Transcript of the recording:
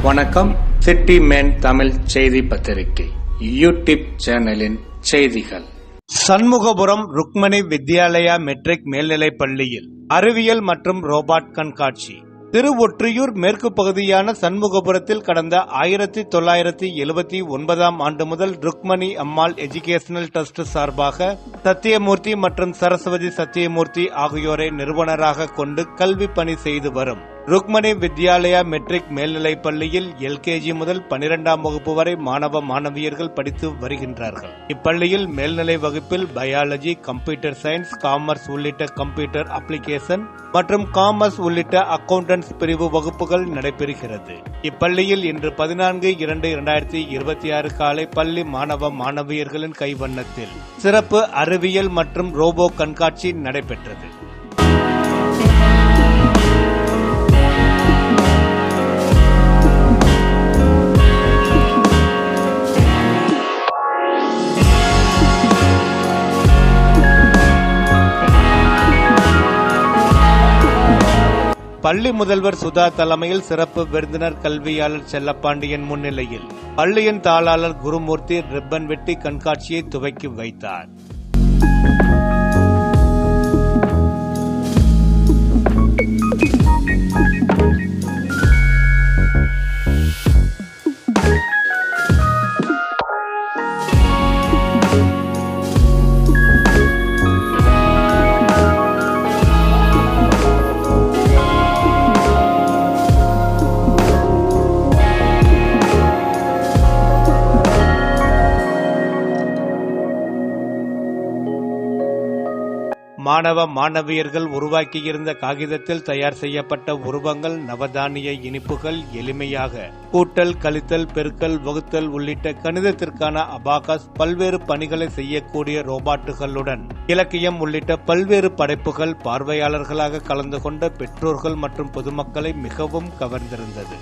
வணக்கம். City man Tamil செய்தி பத்திரிகை யூடியூப் சேனலின் செய்திகள். சண்முகபுரம் ருக்மணி வித்யாலயா மெட்ரிக் மேல்நிலைப் பள்ளியில் அறிவியல் மற்றும் ரோபாட் கண்காட்சி. திருவொற்றியூர் மேற்கு பகுதியான சண்முகபுரத்தில் கடந்த 1979 ஆண்டு முதல் ருக்மணி அம்மாள் எஜுகேஷனல் ட்ரஸ்ட் சார்பாக சத்தியமூர்த்தி மற்றும் சரஸ்வதி சத்தியமூர்த்தி ஆகியோரை நிறுவனராக கொண்டு கல்வி பணி செய்து வரும் ருக்மணி வித்யாலயா மெட்ரிக் மேல்நிலைப் பள்ளியில் எல்கேஜி முதல் 12ஆம் வகுப்பு வரை மாணவ மாணவியர்கள் படித்து வருகின்றார்கள். இப்பள்ளியில் மேல்நிலை வகுப்பில் பயாலஜி, கம்ப்யூட்டர் சயின்ஸ், காமர்ஸ் உள்ளிட்ட கம்ப்யூட்டர் அப்ளிகேஷன் மற்றும் காமர்ஸ் உள்ளிட்ட அக்கவுண்டன்ஸ் பிரிவு வகுப்புகள் நடைபெறுகிறது. இப்பள்ளியில் இன்று 14/2/2026 காலை பள்ளி மாணவ மாணவியர்களின் கைவண்ணத்தில் சிறப்பு அறிவியல் மற்றும் ரோபோ கண்காட்சி நடைபெற்றது. பள்ளி முதல்வர் சுதா தலைமையில் சிறப்பு விருந்தினர் கல்வியாளர் செல்லப்பாண்டியன் முன்னிலையில் பள்ளியின் தாளாளர் குருமூர்த்தி ரிப்பன் வெட்டி கண்காட்சியை துவக்கி வைத்தார். மாணவ மாணவியர்கள் உருவாக்கியிருந்த காகிதத்தில் தயார் செய்யப்பட்ட உருவங்கள், நவதானிய இனிப்புகள், எளிமையாக கூட்டல், கழித்தல், பெருக்கல், வகுத்தல் உள்ளிட்ட கணிதத்திற்கான அபாகஸ், பல்வேறு பணிகளை செய்யக்கூடிய ரோபாட்டுகளுடன் இலக்கியம் உள்ளிட்ட பல்வேறு படைப்புகள் பார்வையாளர்களாக கலந்து கொண்ட பெற்றோர்கள் மற்றும் பொதுமக்களை மிகவும் கவர்ந்திருந்தது.